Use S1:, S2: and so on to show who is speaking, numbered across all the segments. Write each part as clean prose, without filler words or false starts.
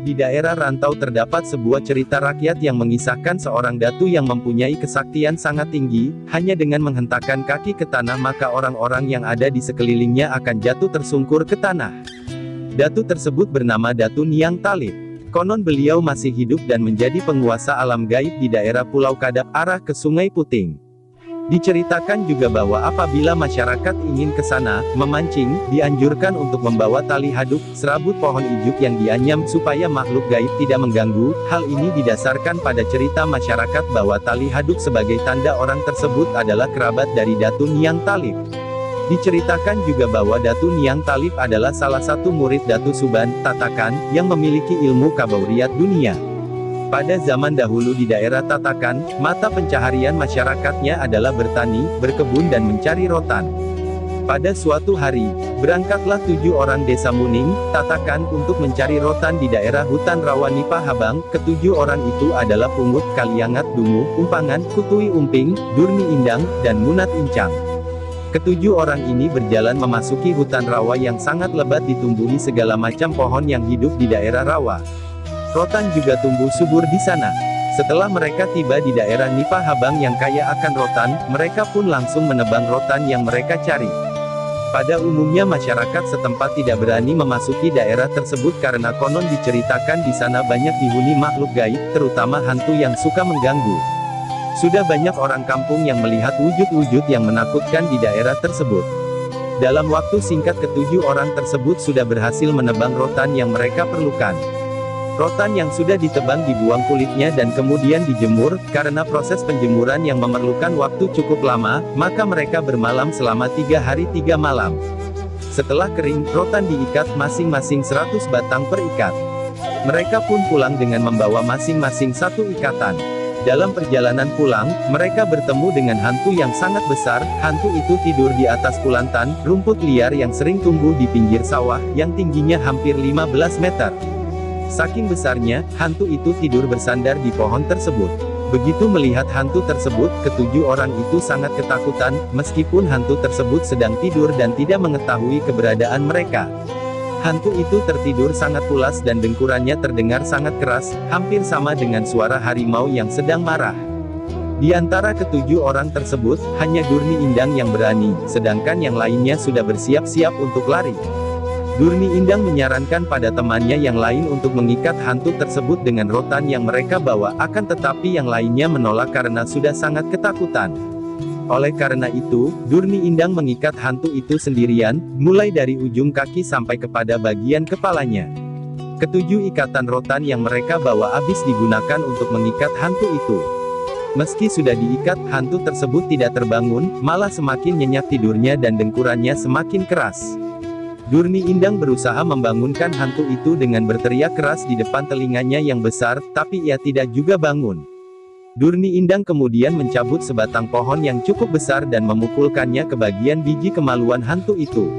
S1: Di daerah rantau terdapat sebuah cerita rakyat yang mengisahkan seorang datu yang mempunyai kesaktian sangat tinggi, hanya dengan menghentakkan kaki ke tanah maka orang-orang yang ada di sekelilingnya akan jatuh tersungkur ke tanah. Datu tersebut bernama Datu Niang Talib. Konon beliau masih hidup dan menjadi penguasa alam gaib di daerah Pulau Kadap arah ke Sungai Puting. Diceritakan juga bahwa apabila masyarakat ingin ke sana, memancing, dianjurkan untuk membawa tali haduk, serabut pohon ijuk yang dianyam supaya makhluk gaib tidak mengganggu. Hal ini didasarkan pada cerita masyarakat bahwa tali haduk sebagai tanda orang tersebut adalah kerabat dari Datu Niang Talib. Diceritakan juga bahwa Datu Niang Talib adalah salah satu murid Datu Suban, Tatakan, yang memiliki ilmu kabauriat dunia. Pada zaman dahulu di daerah Tatakan, mata pencaharian masyarakatnya adalah bertani, berkebun dan mencari rotan. Pada suatu hari, berangkatlah 7 orang desa Muning, Tatakan untuk mencari rotan di daerah hutan rawa Nipah Habang. Ketujuh orang itu adalah Pungut, Kaliangat, Dungu, Umpangan, Kutui Umping, Durni Indang, dan Munat Incang. Ketujuh orang ini berjalan memasuki hutan rawa yang sangat lebat ditumbuhi segala macam pohon yang hidup di daerah rawa. Rotan juga tumbuh subur di sana. Setelah mereka tiba di daerah Nipah Habang yang kaya akan rotan, mereka pun langsung menebang rotan yang mereka cari. Pada umumnya masyarakat setempat tidak berani memasuki daerah tersebut karena konon diceritakan di sana banyak dihuni makhluk gaib, terutama hantu yang suka mengganggu. Sudah banyak orang kampung yang melihat wujud-wujud yang menakutkan di daerah tersebut. Dalam waktu singkat ketujuh orang tersebut sudah berhasil menebang rotan yang mereka perlukan. Rotan yang sudah ditebang dibuang kulitnya dan kemudian dijemur. Karena proses penjemuran yang memerlukan waktu cukup lama, maka mereka bermalam selama 3 hari 3 malam. Setelah kering, rotan diikat masing-masing 100 batang per ikat. Mereka pun pulang dengan membawa masing-masing 1 ikatan. Dalam perjalanan pulang, mereka bertemu dengan hantu yang sangat besar. Hantu itu tidur di atas kulantan, rumput liar yang sering tumbuh di pinggir sawah, yang tingginya hampir 15 meter. Saking besarnya, hantu itu tidur bersandar di pohon tersebut. Begitu melihat hantu tersebut, ketujuh orang itu sangat ketakutan, meskipun hantu tersebut sedang tidur dan tidak mengetahui keberadaan mereka. Hantu itu tertidur sangat pulas dan dengkurannya terdengar sangat keras, hampir sama dengan suara harimau yang sedang marah. Di antara ketujuh orang tersebut, hanya Durni Indang yang berani, sedangkan yang lainnya sudah bersiap-siap untuk lari. Durni Indang menyarankan pada temannya yang lain untuk mengikat hantu tersebut dengan rotan yang mereka bawa, akan tetapi yang lainnya menolak karena sudah sangat ketakutan. Oleh karena itu, Durni Indang mengikat hantu itu sendirian, mulai dari ujung kaki sampai kepada bagian kepalanya. Ketujuh ikatan rotan yang mereka bawa habis digunakan untuk mengikat hantu itu. Meski sudah diikat, hantu tersebut tidak terbangun, malah semakin nyenyak tidurnya dan dengkurannya semakin keras. Durni Indang berusaha membangunkan hantu itu dengan berteriak keras di depan telinganya yang besar, tapi ia tidak juga bangun. Durni Indang kemudian mencabut sebatang pohon yang cukup besar dan memukulkannya ke bagian biji kemaluan hantu itu.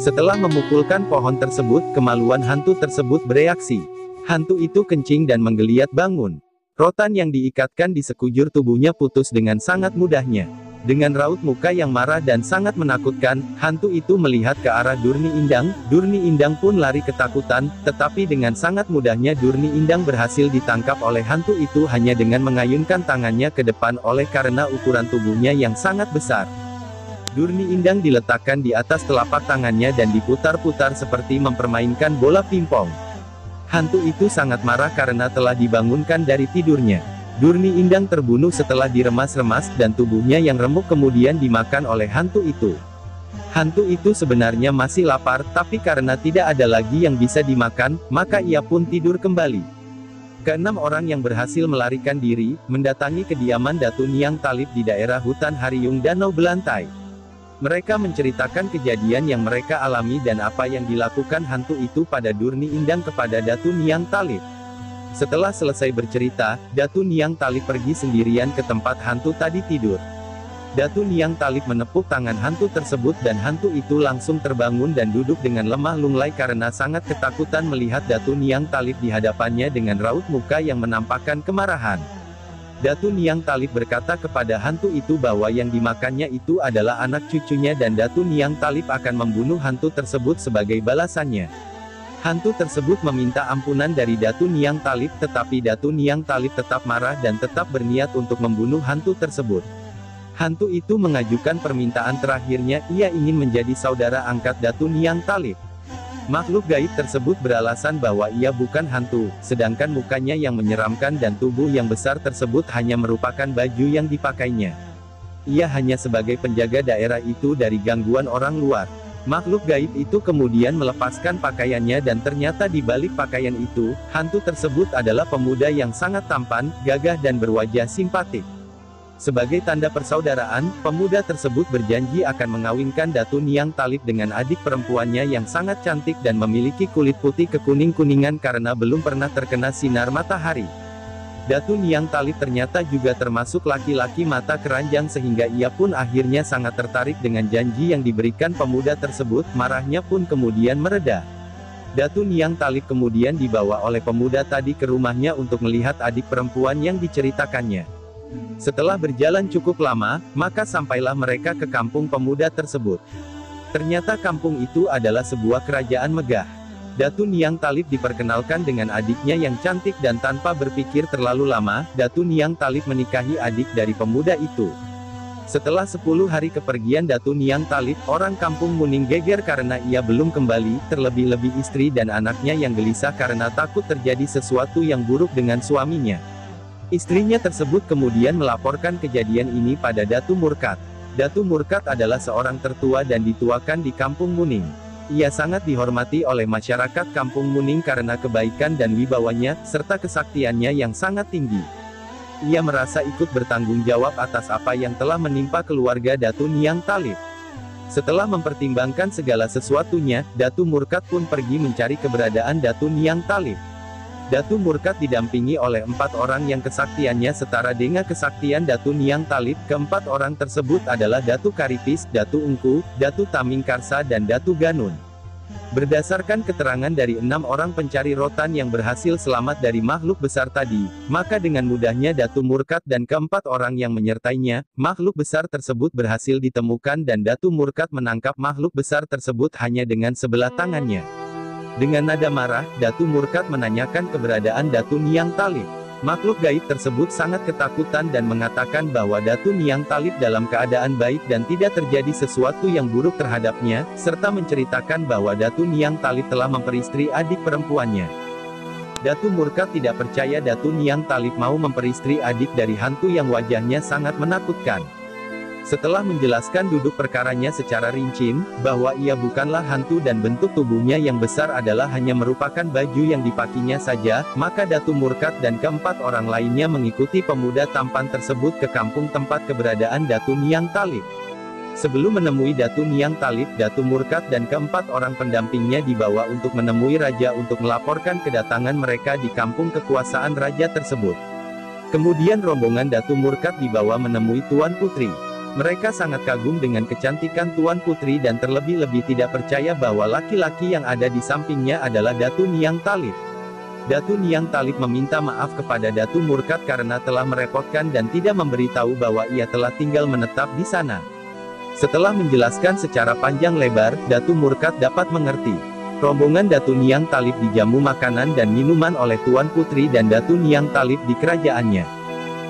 S1: Setelah memukulkan pohon tersebut, kemaluan hantu tersebut bereaksi. Hantu itu kencing dan menggeliat bangun. Rotan yang diikatkan di sekujur tubuhnya putus dengan sangat mudahnya. Dengan raut muka yang marah dan sangat menakutkan, hantu itu melihat ke arah Durni Indang. Durni Indang pun lari ketakutan, tetapi dengan sangat mudahnya Durni Indang berhasil ditangkap oleh hantu itu hanya dengan mengayunkan tangannya ke depan oleh karena ukuran tubuhnya yang sangat besar. Durni Indang diletakkan di atas telapak tangannya dan diputar-putar seperti mempermainkan bola pingpong. Hantu itu sangat marah karena telah dibangunkan dari tidurnya. Durni Indang terbunuh setelah diremas-remas, dan tubuhnya yang remuk kemudian dimakan oleh hantu itu. Hantu itu sebenarnya masih lapar, tapi karena tidak ada lagi yang bisa dimakan, maka ia pun tidur kembali. Keenam orang yang berhasil melarikan diri, mendatangi kediaman Datu Niang Talib di daerah hutan Hariung Danau Belantai. Mereka menceritakan kejadian yang mereka alami dan apa yang dilakukan hantu itu pada Durni Indang kepada Datu Niang Talib. Setelah selesai bercerita, Datu Niang Talib pergi sendirian ke tempat hantu tadi tidur. Datu Niang Talib menepuk tangan hantu tersebut dan hantu itu langsung terbangun dan duduk dengan lemah lunglai karena sangat ketakutan melihat Datu Niang Talib di hadapannya dengan raut muka yang menampakkan kemarahan. Datu Niang Talib berkata kepada hantu itu bahwa yang dimakannya itu adalah anak cucunya dan Datu Niang Talib akan membunuh hantu tersebut sebagai balasannya. Hantu tersebut meminta ampunan dari Datu Niang Talib, tetapi Datu Niang Talib tetap marah dan tetap berniat untuk membunuh hantu tersebut. Hantu itu mengajukan permintaan terakhirnya, ia ingin menjadi saudara angkat Datu Niang Talib. Makhluk gaib tersebut beralasan bahwa ia bukan hantu, sedangkan mukanya yang menyeramkan dan tubuh yang besar tersebut hanya merupakan baju yang dipakainya. Ia hanya sebagai penjaga daerah itu dari gangguan orang luar. Makhluk gaib itu kemudian melepaskan pakaiannya dan ternyata di balik pakaian itu, hantu tersebut adalah pemuda yang sangat tampan, gagah dan berwajah simpatik. Sebagai tanda persaudaraan, pemuda tersebut berjanji akan mengawinkan Datu Niang Talib dengan adik perempuannya yang sangat cantik dan memiliki kulit putih kekuning-kuningan karena belum pernah terkena sinar matahari. Datu Niang Talib ternyata juga termasuk laki-laki mata keranjang sehingga ia pun akhirnya sangat tertarik dengan janji yang diberikan pemuda tersebut, marahnya pun kemudian mereda. Datu Niang Talib kemudian dibawa oleh pemuda tadi ke rumahnya untuk melihat adik perempuan yang diceritakannya. Setelah berjalan cukup lama, maka sampailah mereka ke kampung pemuda tersebut. Ternyata kampung itu adalah sebuah kerajaan megah. Datu Niang Talib diperkenalkan dengan adiknya yang cantik dan tanpa berpikir terlalu lama, Datu Niang Talib menikahi adik dari pemuda itu. Setelah 10 hari kepergian Datu Niang Talib, orang kampung Muning geger karena ia belum kembali, terlebih-lebih istri dan anaknya yang gelisah karena takut terjadi sesuatu yang buruk dengan suaminya. Istrinya tersebut kemudian melaporkan kejadian ini pada Datu Murkat. Datu Murkat adalah seorang tertua dan dituakan di kampung Muning. Ia sangat dihormati oleh masyarakat kampung Muning karena kebaikan dan wibawanya, serta kesaktiannya yang sangat tinggi. Ia merasa ikut bertanggung jawab atas apa yang telah menimpa keluarga Datu Niang Talib. Setelah mempertimbangkan segala sesuatunya, Datu Murkat pun pergi mencari keberadaan Datu Niang Talib. Datu Murkat didampingi oleh 4 orang yang kesaktiannya setara dengan kesaktian Datu Niang Talib. Keempat orang tersebut adalah Datu Karipis, Datu Ungku, Datu Taming Karsa dan Datu Ganun. Berdasarkan keterangan dari 6 orang pencari rotan yang berhasil selamat dari makhluk besar tadi, maka dengan mudahnya Datu Murkat dan keempat orang yang menyertainya, makhluk besar tersebut berhasil ditemukan dan Datu Murkat menangkap makhluk besar tersebut hanya dengan sebelah tangannya. Dengan nada marah, Datu Murkat menanyakan keberadaan Datu Niang Talib. Makhluk gaib tersebut sangat ketakutan dan mengatakan bahwa Datu Niang Talib dalam keadaan baik dan tidak terjadi sesuatu yang buruk terhadapnya, serta menceritakan bahwa Datu Niang Talib telah memperistri adik perempuannya. Datu Murkat tidak percaya Datu Niang Talib mau memperistri adik dari hantu yang wajahnya sangat menakutkan. Setelah menjelaskan duduk perkaranya secara rinci, bahwa ia bukanlah hantu dan bentuk tubuhnya yang besar adalah hanya merupakan baju yang dipakainya saja, maka Datu Murkat dan keempat orang lainnya mengikuti pemuda tampan tersebut ke kampung tempat keberadaan Datu Niang Talib. Sebelum menemui Datu Niang Talib, Datu Murkat dan keempat orang pendampingnya dibawa untuk menemui raja untuk melaporkan kedatangan mereka di kampung kekuasaan raja tersebut. Kemudian rombongan Datu Murkat dibawa menemui Tuan Putri. Mereka sangat kagum dengan kecantikan Tuan Putri dan terlebih-lebih tidak percaya bahwa laki-laki yang ada di sampingnya adalah Datu Niang Talib. Datu Niang Talib meminta maaf kepada Datu Murkat karena telah merepotkan dan tidak memberitahu bahwa ia telah tinggal menetap di sana. Setelah menjelaskan secara panjang lebar, Datu Murkat dapat mengerti. Rombongan Datu Niang Talib dijamu makanan dan minuman oleh Tuan Putri dan Datu Niang Talib di kerajaannya.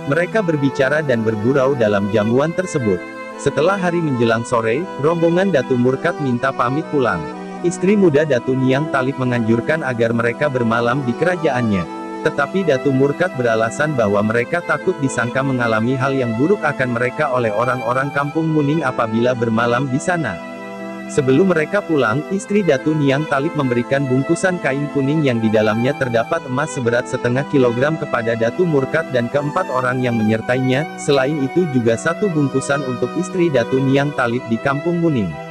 S1: Mereka berbicara dan bergurau dalam jamuan tersebut. Setelah hari menjelang sore, rombongan Datu Murkat minta pamit pulang. Istri muda Datu Niang Talib menganjurkan agar mereka bermalam di kerajaannya. Tetapi Datu Murkat beralasan bahwa mereka takut disangka mengalami hal yang buruk akan mereka oleh orang-orang kampung Muning apabila bermalam di sana. Sebelum mereka pulang, istri Datu Niang Talib memberikan bungkusan kain kuning yang di dalamnya terdapat emas seberat setengah kilogram kepada Datu Murkat dan keempat orang yang menyertainya. Selain itu juga satu bungkusan untuk istri Datu Niang Talib di kampung Muning.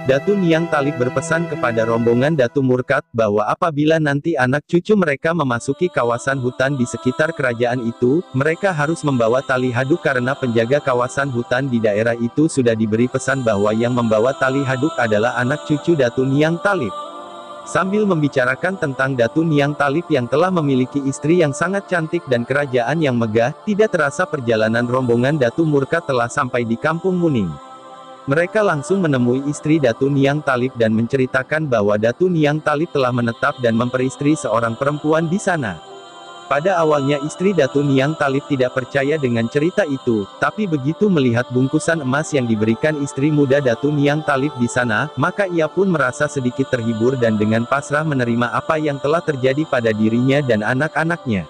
S1: Datu Niang Talib berpesan kepada rombongan Datu Murkat, bahwa apabila nanti anak cucu mereka memasuki kawasan hutan di sekitar kerajaan itu, mereka harus membawa tali haduk karena penjaga kawasan hutan di daerah itu sudah diberi pesan bahwa yang membawa tali haduk adalah anak cucu Datu Niang Talib. Sambil membicarakan tentang Datu Niang Talib yang telah memiliki istri yang sangat cantik dan kerajaan yang megah, tidak terasa perjalanan rombongan Datu Murkat telah sampai di kampung Muning. Mereka langsung menemui istri Datu Niang Talib dan menceritakan bahwa Datu Niang Talib telah menetap dan memperistri seorang perempuan di sana. Pada awalnya istri Datu Niang Talib tidak percaya dengan cerita itu, tapi begitu melihat bungkusan emas yang diberikan istri muda Datu Niang Talib di sana, maka ia pun merasa sedikit terhibur dan dengan pasrah menerima apa yang telah terjadi pada dirinya dan anak-anaknya.